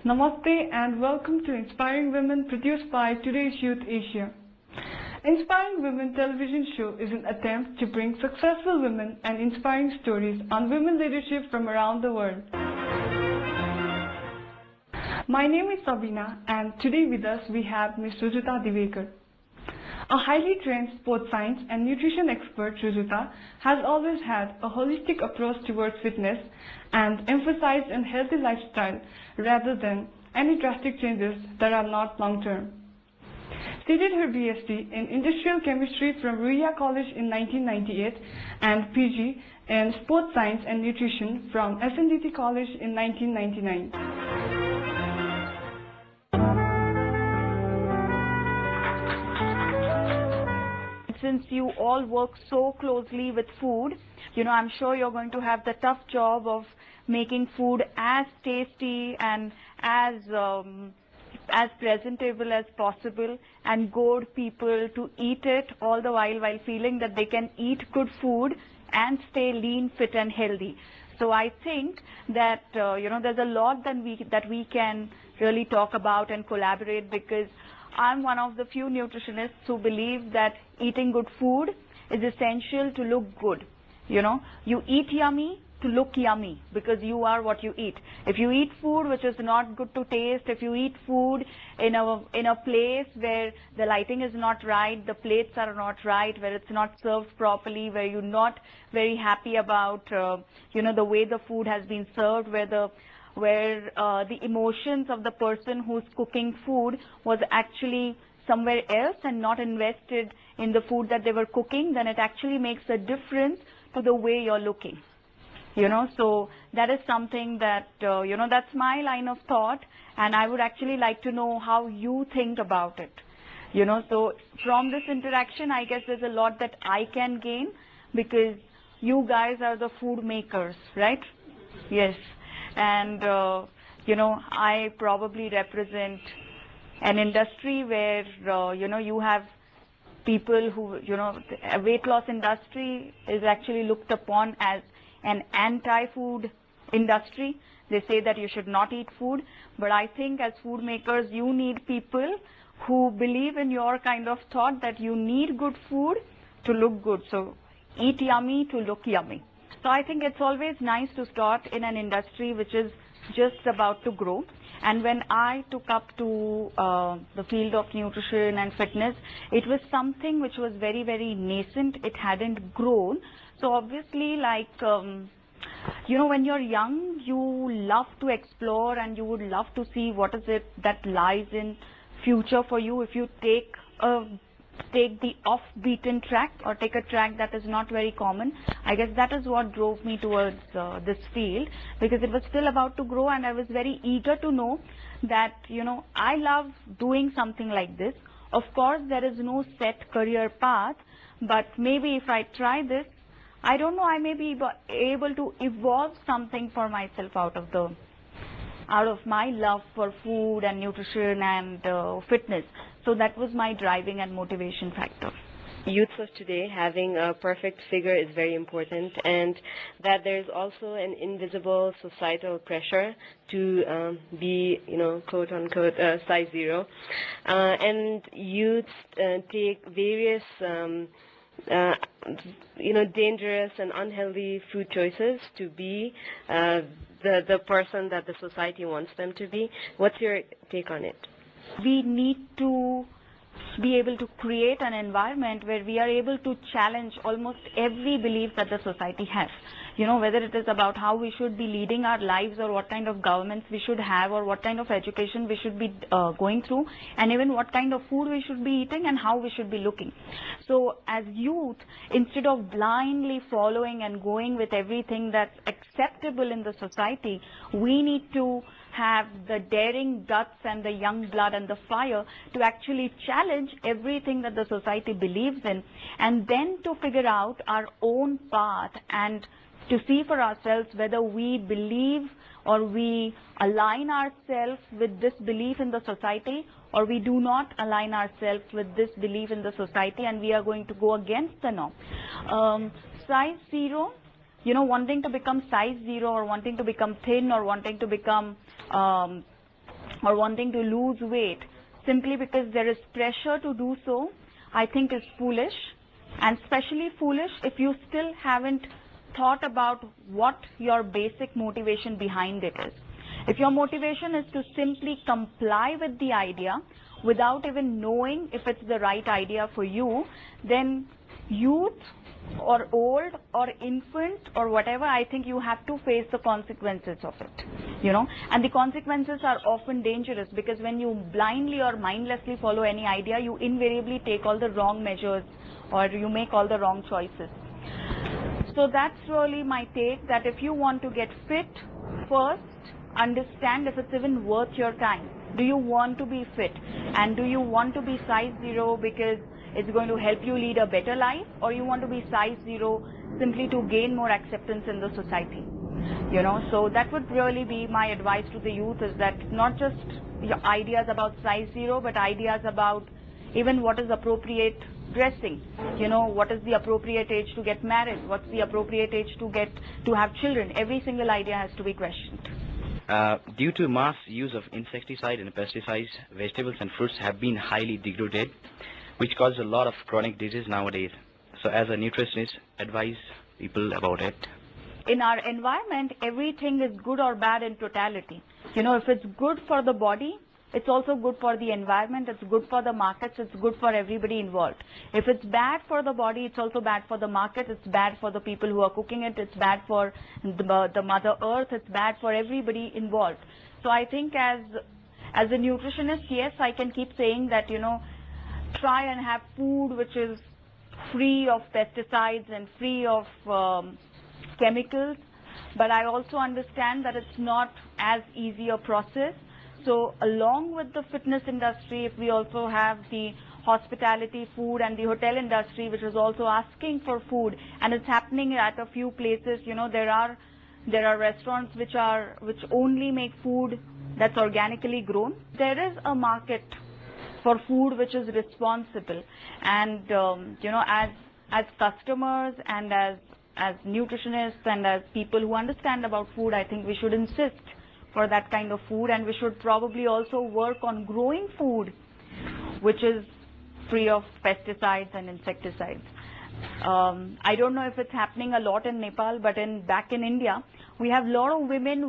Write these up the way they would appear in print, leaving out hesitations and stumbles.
Namaste and welcome to Inspiring Women produced by Today's Youth Asia. Inspiring Women television show is an attempt to bring successful women and inspiring stories on women leadership from around the world. My name is Sabina and today with us we have Ms. Rujata Diwekar. A highly trained sports science and nutrition expert, Rujata has always had a holistic approach towards fitness and emphasized a healthy lifestyle rather than any drastic changes that are not long-term. She did her BSc in Industrial Chemistry from Rujata College in 1998 and PG in Sports Science and Nutrition from SNDT College in 1999. Since you all work so closely with food, I'm sure you're going to have the tough job of making food as tasty and as presentable as possible and goad people to eat it all the while feeling that they can eat good food and stay lean, fit and healthy. So I think that there's a lot that we can really talk about and collaborate, because I'm one of the few nutritionists who believe that eating good food is essential to look good. You eat yummy to look yummy because you are what you eat. If you eat food which is not good to taste, if you eat food in a place where the lighting is not right, the plates are not right, where it's not served properly, where you're not very happy about the way the food has been served, where the emotions of the person who's cooking food was actually somewhere else and not invested in the food that they were cooking, then it actually makes a difference to the way you're looking. So that is something that, that's my line of thought, and I would actually like to know how you think about it. So from this interaction, I guess there's a lot that I can gain, because you guys are the food makers, right? Yes. And, I probably represent an industry where, you have people who, a weight loss industry is actually looked upon as an anti-food industry. They say that you should not eat food. But I think as food makers, you need people who believe in your kind of thought that you need good food to look good. So eat yummy to look yummy. So I think it's always nice to start in an industry which is just about to grow. And when I took up to the field of nutrition and fitness, it was something which was very, very nascent. It hadn't grown. So obviously, when you're young, you love to explore and you would love to see what is it that lies in future for you if you take the off-beaten track or take a track that is not very common. I guess that is what drove me towards this field, because it was still about to grow and I was very eager to know that, I love doing something like this. Of course, there is no set career path, but maybe if I try this, I don't know, I may be able to evolve something for myself out of my love for food and nutrition and fitness. So that was my driving and motivation factor. Youths of today having a perfect figure is very important, and that there's also an invisible societal pressure to be, quote unquote, size zero. And youths take various dangerous and unhealthy food choices to be the person that the society wants them to be. What's your take on it? We need to be able to create an environment where we are able to challenge almost every belief that the society has. Whether it is about how we should be leading our lives or what kind of governments we should have or what kind of education we should be going through, and even what kind of food we should be eating and how we should be looking. So as youth, instead of blindly following and going with everything that's acceptable in the society, we need to have the daring guts and the young blood and the fire to actually challenge everything that the society believes in, and then to figure out our own path and to see for ourselves whether we believe or we align ourselves with this belief in the society, or we do not align ourselves with this belief in the society and we are going to go against the norm. Size zero, wanting to become size zero or wanting to become thin or wanting to become or wanting to lose weight simply because there is pressure to do so, I think is foolish, and especially foolish if you still haven't thought about what your basic motivation behind it is. If your motivation is to simply comply with the idea without even knowing if it's the right idea for you, then youth or old or infant or whatever, I think you have to face the consequences of it, and the consequences are often dangerous, because when you blindly or mindlessly follow any idea, you invariably take all the wrong measures or you make all the wrong choices. So that's really my take, that if you want to get fit, first understand if it's even worth your time. Do you want to be fit, and do you want to be size 0 because it's going to help you lead a better life, or you want to be size 0 simply to gain more acceptance in the society? So that would really be my advice to the youth, is that not just your ideas about size 0, but ideas about even what is appropriate dressing, what is the appropriate age to get married, what's the appropriate age to have children. Every single idea has to be questioned. Due to mass use of insecticides and pesticides, vegetables and fruits have been highly degraded, which causes a lot of chronic disease nowadays. So as a nutritionist, advise people about it. In our environment, everything is good or bad in totality. If it's good for the body, it's also good for the environment, it's good for the markets, it's good for everybody involved. If it's bad for the body, it's also bad for the market, it's bad for the people who are cooking it, it's bad for the Mother Earth, it's bad for everybody involved. So I think as a nutritionist, yes, I can keep saying that, try and have food which is free of pesticides and free of chemicals, but I also understand that it's not as easy a process. So along with the fitness industry, if we also have the hospitality, food and the hotel industry, which is also asking for food, and it's happening at a few places, there are restaurants which only make food that's organically grown. There is a market for food which is responsible, and as customers and as nutritionists and as people who understand about food, I think we should insist for that kind of food, and we should probably also work on growing food which is free of pesticides and insecticides. I don't know if it's happening a lot in Nepal, but back in India, we have a lot of women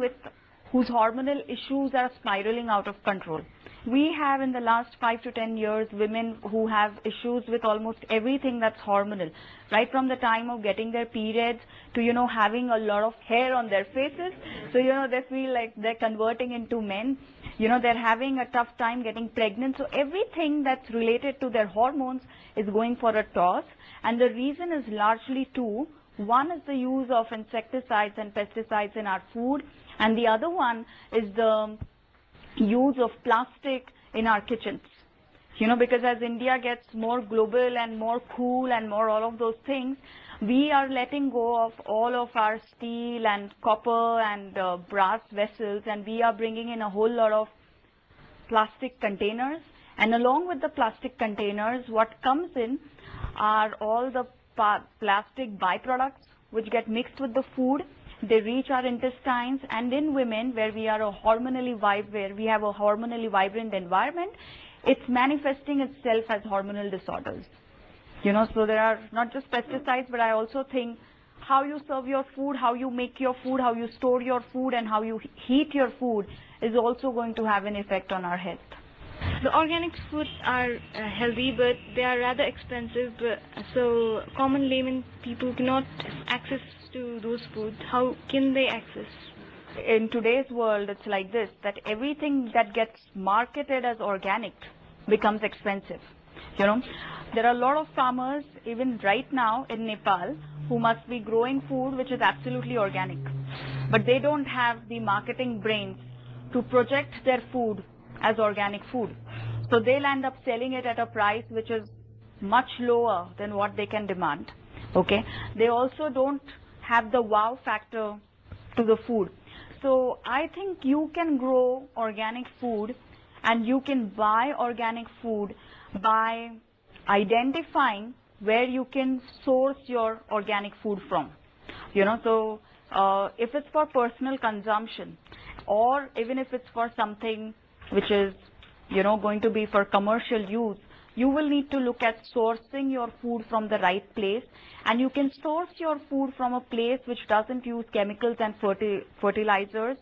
whose hormonal issues are spiraling out of control. We have in the last 5 to 10 years women who have issues with almost everything that's hormonal, right from the time of getting their periods to, having a lot of hair on their faces. So, they feel like they're converting into men. They're having a tough time getting pregnant. So everything that's related to their hormones is going for a toss. And the reason is largely two. One is the use of insecticides and pesticides in our food, and the other one is the use of plastic in our kitchens. Because as India gets more global and more cool and more all of those things, we are letting go of all of our steel and copper and brass vessels, and we are bringing in a whole lot of plastic containers. And along with the plastic containers, what comes in are all the plastic byproducts which get mixed with the food. They reach our intestines, and in women, where we have a hormonally vibrant environment, it's manifesting itself as hormonal disorders. So there are not just pesticides, but I also think how you serve your food, how you make your food, how you store your food, and how you heat your food is also going to have an effect on our health. The organic foods are healthy, but they are rather expensive. So common layman people cannot access to those foods. How can they access? In today's world, it's like this, that everything that gets marketed as organic becomes expensive. There are a lot of farmers, even right now in Nepal, who must be growing food which is absolutely organic. But they don't have the marketing brains to project their food as organic food. So they'll end up selling it at a price which is much lower than what they can demand. Okay. They also don't have the wow factor to the food. So I think you can grow organic food and you can buy organic food by identifying where you can source your organic food from. So if it's for personal consumption, or even if it's for something which is, going to be for commercial use, you will need to look at sourcing your food from the right place, and you can source your food from a place which doesn't use chemicals and fertilizers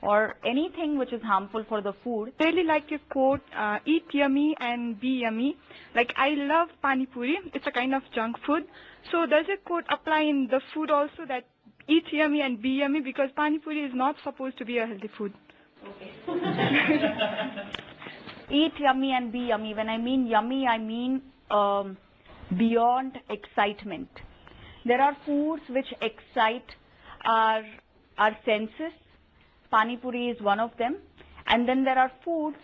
or anything which is harmful for the food. I really like your quote, eat yummy and be yummy. Like, I love pani puri. It's a kind of junk food. So does your quote apply in the food also, that eat yummy and be yummy? Because pani puri is not supposed to be a healthy food. Eat yummy and be yummy. When I mean yummy, I mean beyond excitement. There are foods which excite our senses. Pani puri is one of them. And then there are foods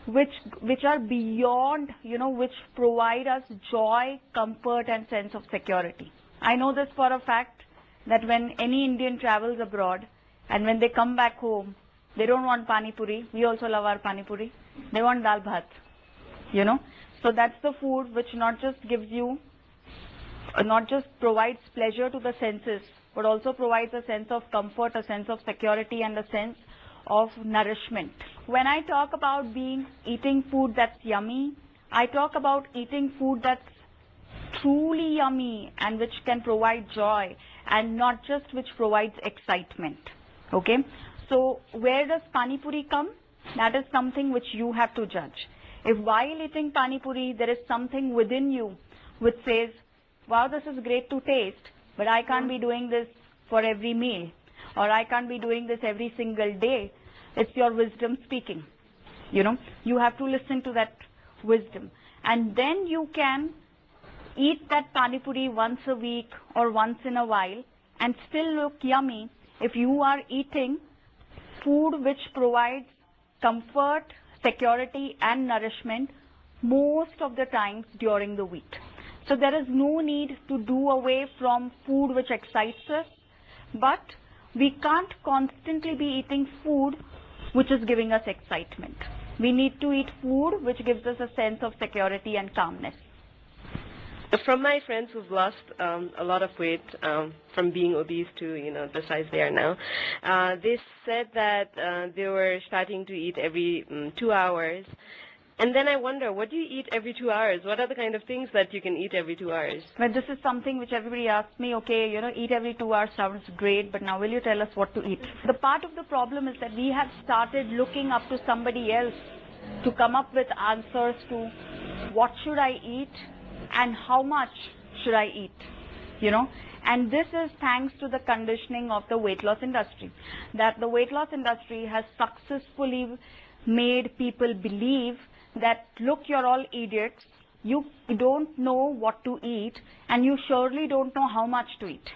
which are beyond, which provide us joy, comfort and sense of security. I know this for a fact, that when any Indian travels abroad and when they come back home, they don't want pani puri. We also love our pani puri. They want dal bhat, So that's the food which not just provides pleasure to the senses, but also provides a sense of comfort, a sense of security and a sense of nourishment. When I talk about eating food that's yummy, I talk about eating food that's truly yummy and which can provide joy, and not just which provides excitement. Okay? So where does pani puri come? That is something which you have to judge. If while eating pani puri there is something within you which says, wow, this is great to taste, but I can't be doing this for every meal, or I can't be doing this every single day, it's your wisdom speaking. You have to listen to that wisdom, and then you can eat that pani puri once a week or once in a while and still look yummy if you are eating food which provides comfort, security and nourishment most of the times during the week. So there is no need to do away from food which excites us, but we can't constantly be eating food which is giving us excitement. We need to eat food which gives us a sense of security and calmness. From my friends who've lost a lot of weight from being obese to the size they are now, they said that they were starting to eat every 2 hours. And then I wonder, what do you eat every 2 hours? What are the kind of things that you can eat every 2 hours? But this is something which everybody asks me, okay, eat every 2 hours sounds great, but now will you tell us what to eat? The part of the problem is that we have started looking up to somebody else to come up with answers to what should I eat and how much should I eat, And this is thanks to the conditioning of the weight loss industry. That the weight loss industry has successfully made people believe that, look, you're all idiots, you don't know what to eat, and you surely don't know how much to eat,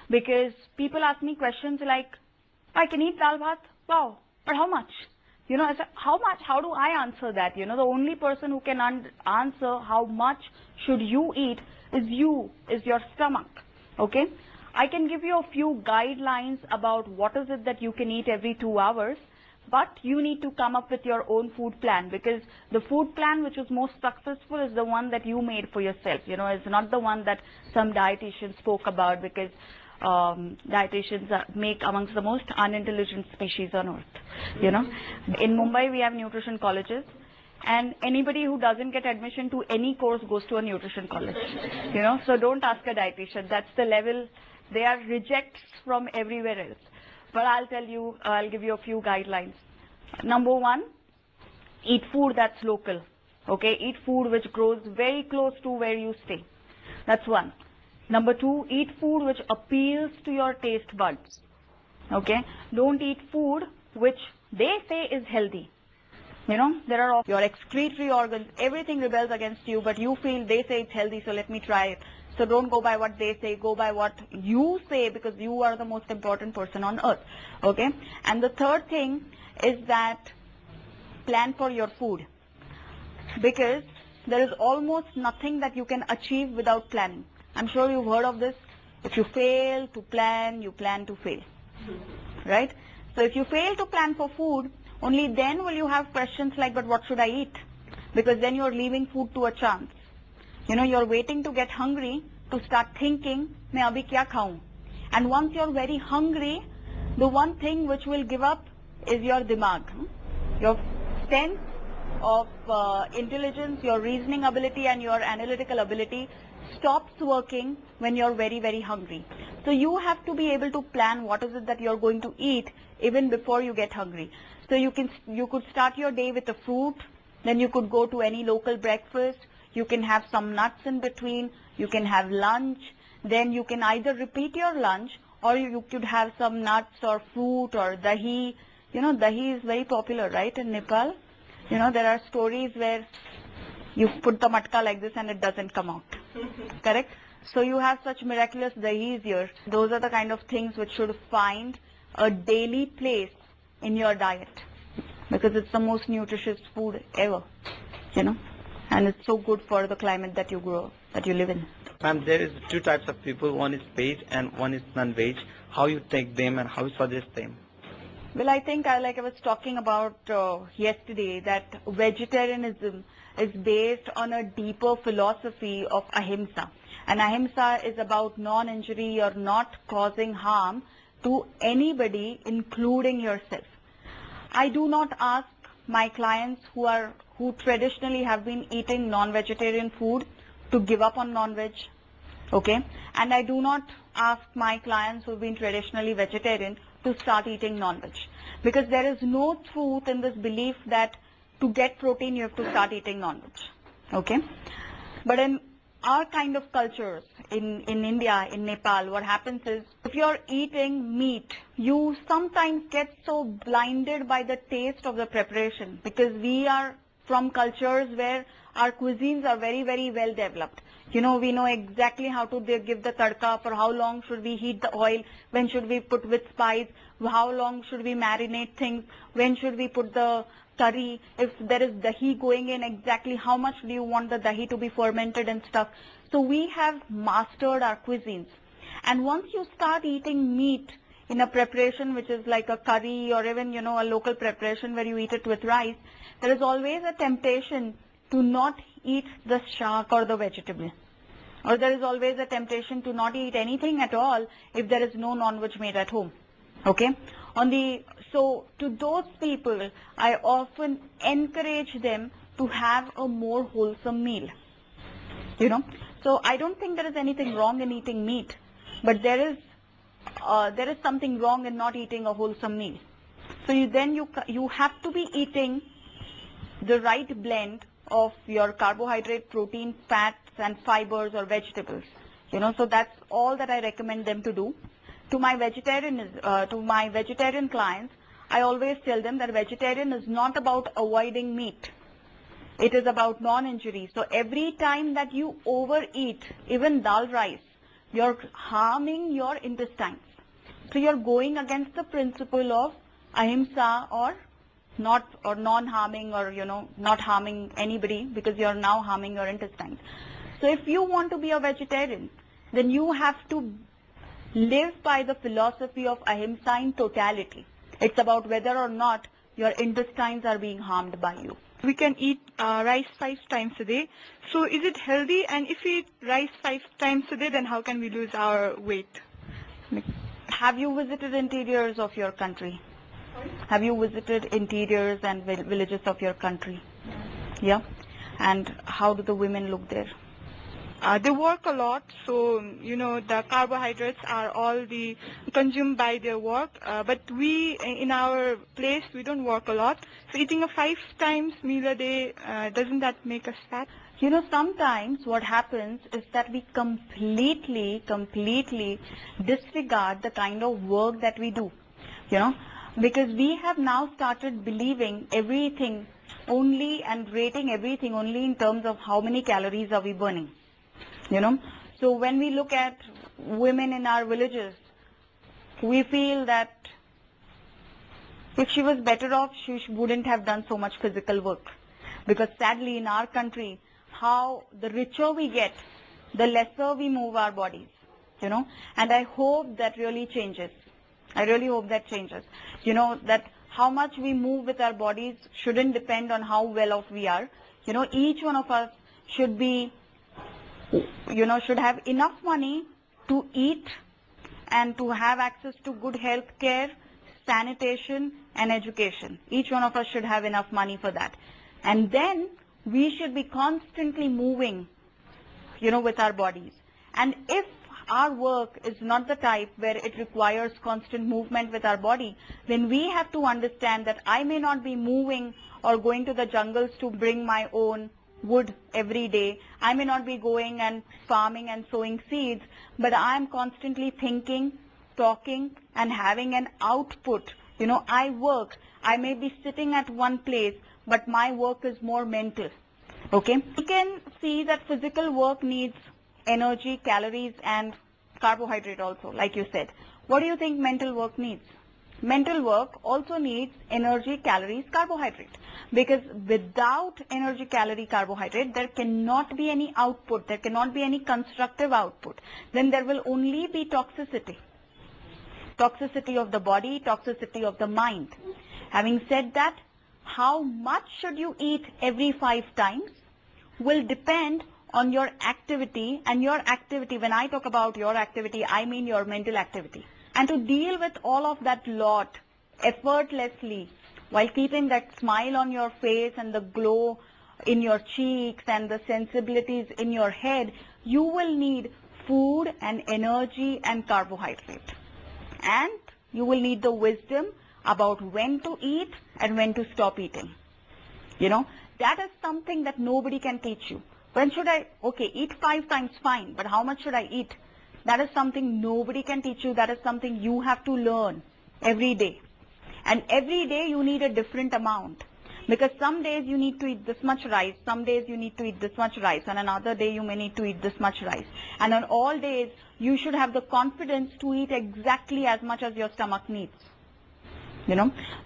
because people ask me questions like, I can eat dal bhat, wow, but how much? I said, how much? How do I answer that? The only person who can answer how much should you eat is your stomach. Okay? I can give you a few guidelines about what is it that you can eat every 2 hours, but you need to come up with your own food plan, because the food plan which is most successful is the one that you made for yourself. It's not the one that some dietitian spoke about, because dietitians make amongst the most unintelligent species on earth. In Mumbai we have nutrition colleges, and anybody who doesn't get admission to any course goes to a nutrition college. So don't ask a dietitian. That's the level. They are rejects from everywhere else. But I'll give you a few guidelines. Number 1, eat food that's local. Okay, eat food which grows very close to where you stay. That's 1. Number 2, eat food which appeals to your taste buds. Okay, don't eat food which they say is healthy. There are all your excretory organs, everything rebels against you, but you feel they say it's healthy, so let me try it. So don't go by what they say, go by what you say, because you are the most important person on earth. Okay? And the third thing is that plan for your food, because there is almost nothing that you can achieve without planning. I'm sure you've heard of this. If you fail to plan, you plan to fail. Right? So if you fail to plan for food, only then will you have questions like, but what should I eat? Because then you're leaving food to a chance. You're waiting to get hungry to start thinking, मैं अभी क्या खाऊं? And once you're very hungry, the one thing which will give up is your dimag. Your sense of intelligence, your reasoning ability and your analytical ability stops working when you're very, very hungry. So you have to be able to plan what is it that you're going to eat even before you get hungry. So you could start your day with a fruit, then you could go to any local breakfast, you can have some nuts in between, you can have lunch, then you can either repeat your lunch or you could have some nuts or fruit or dahi. You know, dahi is very popular, right, in Nepal? You know, there are stories where you put the matka like this and it doesn't come out. Correct? So you have such miraculous dahis here. Those are the kind of things which should find a daily place in your diet, because it's the most nutritious food ever, you know, and it's so good for the climate that you live in. Ma'am, there is two types of people. One is veg and one is non-veg. How you take them and how you suggest them? Well, I think, like I was talking about yesterday, that vegetarianism is based on a deeper philosophy of ahimsa. And ahimsa is about non-injury or not causing harm to anybody, including yourself. I do not ask my clients who traditionally have been eating non-vegetarian food to give up on non-veg, okay? And I do not ask my clients who have been traditionally vegetarian to start eating non-veg, because there is no truth in this belief that to get protein you have to start eating non-veg, okay? But in our kind of cultures, in India, in Nepal, what happens is, if you're eating meat, you sometimes get so blinded by the taste of the preparation, because we are from cultures where our cuisines are very, very well developed. You know, we know exactly how to give the tadka, for how long should we heat the oil, when should we put with spice, how long should we marinate things, when should we put the curry, if there is dahi going in, exactly how much do you want the dahi to be fermented and stuff. So we have mastered our cuisines. And once you start eating meat in a preparation which is like a curry or even, you know, a local preparation where you eat it with rice, there is always a temptation to not eat the shark or the vegetable. Or there is always a temptation to not eat anything at all if there is no non-veg made at home. Okay? So to those people, I often encourage them to have a more wholesome meal. You know? So I don't think there is anything wrong in eating meat, but there is something wrong in not eating a wholesome meal. So you have to be eating the right blend of your carbohydrate, protein, fats and fibers or vegetables. You know, so that's all that I recommend them to do. To my vegetarian clients, I always tell them that vegetarian is not about avoiding meat. It is about non-injury. So every time that you overeat, even dal rice, you're harming your intestines. So you're going against the principle of ahimsa, or non-harming, or, you know, not harming anybody, because you're now harming your intestines. So if you want to be a vegetarian, then you have to live by the philosophy of ahimsa in totality. It's about whether or not your intestines are being harmed by you. We can eat rice 5 times a day. So is it healthy? And if we eat rice 5 times a day, then how can we lose our weight? Have you visited interiors of your country? Have you visited interiors and villages of your country? Yeah. And how do the women look there? They work a lot, so, you know, the carbohydrates are all consumed by their work. But we, in our place, we don't work a lot. So eating a 5 times meal a day, doesn't that make us fat? You know, sometimes what happens is that we completely disregard the kind of work that we do, you know, because we have now started believing everything only and rating everything only in terms of how many calories are we burning, you know. So when we look at women in our villages, we feel that if she was better off, she wouldn't have done so much physical work. Because sadly in our country, how the richer we get, the lesser we move our bodies, you know. And I hope that really changes. I really hope that changes. You know, that how much we move with our bodies shouldn't depend on how well off we are. You know, each one of us should be, you know, should have enough money to eat and to have access to good health care sanitation, and education. Each one of us should have enough money for that. And then we should be constantly moving, with our bodies. And if our work is not the type where it requires constant movement with our body, then we have to understand that I may not be moving or going to the jungles to bring my own wood every day. I may not be going and farming and sowing seeds, but I am constantly thinking, talking, and having an output. I work. I may be sitting at one place, but my work is more mental. Okay? You can see that physical work needs energy, calories, and carbohydrate also, like you said. What do you think mental work needs? Mental work also needs energy, calories, carbohydrate. Because without energy, calorie, carbohydrate, there cannot be any output. There cannot be any constructive output. Then there will only be toxicity. Toxicity of the body, toxicity of the mind. Having said that, how much should you eat every 5 times will depend on your activity, and your activity, when I talk about your activity, I mean your mental activity. And to deal with all of that lot effortlessly, while keeping that smile on your face and the glow in your cheeks and the sensibilities in your head, you will need food and energy and carbohydrate. And you will need the wisdom about when to eat and when to stop eating. That is something that nobody can teach you. When should I, eat 5 times, fine, but how much should I eat? That is something nobody can teach you. That is something you have to learn every day. And every day you need a different amount. Because some days you need to eat this much rice, some days you need to eat this much rice, and another day you may need to eat this much rice. And on all days, you should have the confidence to eat exactly as much as your stomach needs.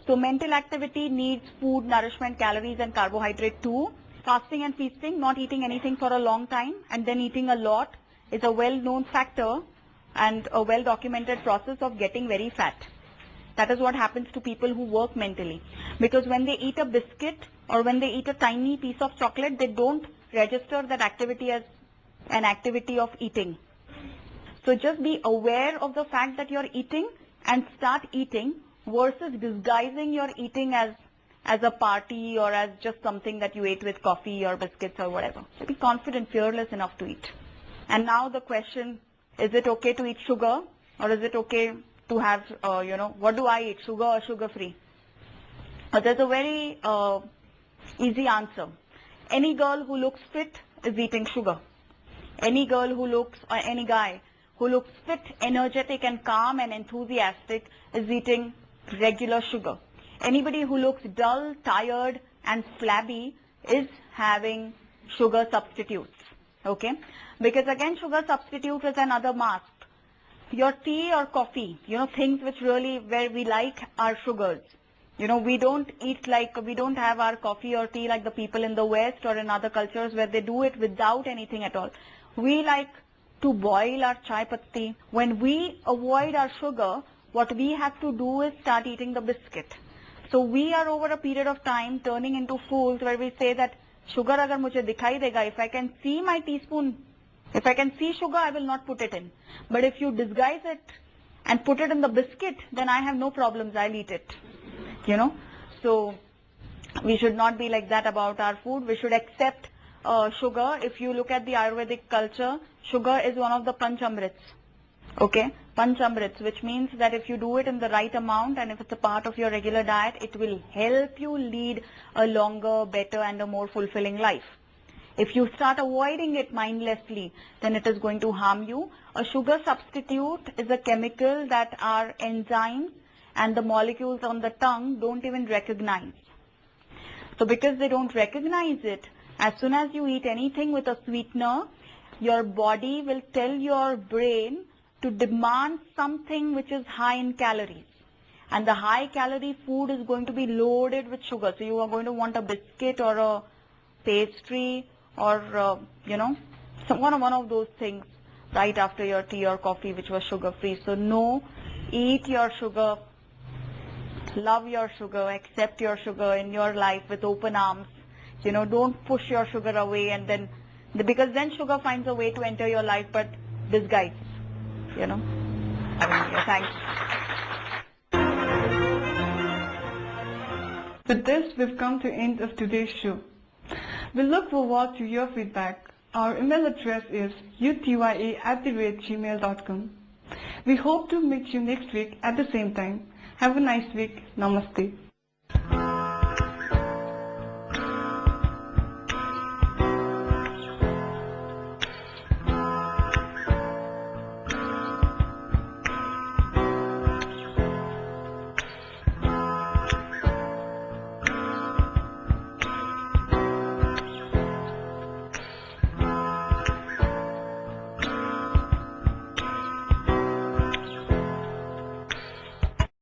So mental activity needs food, nourishment, calories, and carbohydrate too. Fasting and feasting, not eating anything for a long time and then eating a lot, is a well-known factor and a well-documented process of getting very fat. That is what happens to people who work mentally. Because when they eat a biscuit or when they eat a tiny piece of chocolate, they don't register that activity as an activity of eating. So just be aware of the fact that you're eating and start eating versus disguising your eating as a party or as just something that you ate with coffee or biscuits or whatever. So be confident, fearless enough to eat. And now the question, is it okay to eat sugar or is it okay to have, what do I eat, sugar or sugar-free? There's a very easy answer. Any girl who looks fit is eating sugar. Any girl who looks, or any guy who looks fit, energetic and calm and enthusiastic is eating regular sugar. Anybody who looks dull, tired and flabby is having sugar substitutes. Okay? Because again, sugar substitute is another mask. Your tea or coffee, things which really where we like are sugars. We don't have our coffee or tea like the people in the West or in other cultures where they do it without anything at all. We like to boil our chai patti. When we avoid our sugar, what we have to do is start eating the biscuit. So we are over a period of time turning into fools where we say that sugar agar mujhe dikhai dega, if I can see my teaspoon, if I can see sugar, I will not put it in. But if you disguise it and put it in the biscuit, then I have no problems, I'll eat it. So we should not be like that about our food. We should accept sugar. If you look at the Ayurvedic culture, sugar is one of the panchamrits. Okay, panchamrits, which means that if you do it in the right amount and if it's a part of your regular diet, it will help you lead a longer, better and a more fulfilling life. If you start avoiding it mindlessly, then it is going to harm you. A sugar substitute is a chemical that our enzymes and the molecules on the tongue don't even recognize. So because they don't recognize it, as soon as you eat anything with a sweetener, your body will tell your brain to demand something which is high in calories. And the high calorie food is going to be loaded with sugar. So you are going to want a biscuit or a pastry or, one of those things right after your tea or coffee which was sugar free. So no, eat your sugar, love your sugar, accept your sugar in your life with open arms. Don't push your sugar away and then, because then sugar finds a way to enter your life but disguise. Thanks. With this, we've come to the end of today's show. We look forward to your feedback. Our email address is utya@gmail.com. We hope to meet you next week at the same time. Have a nice week. Namaste.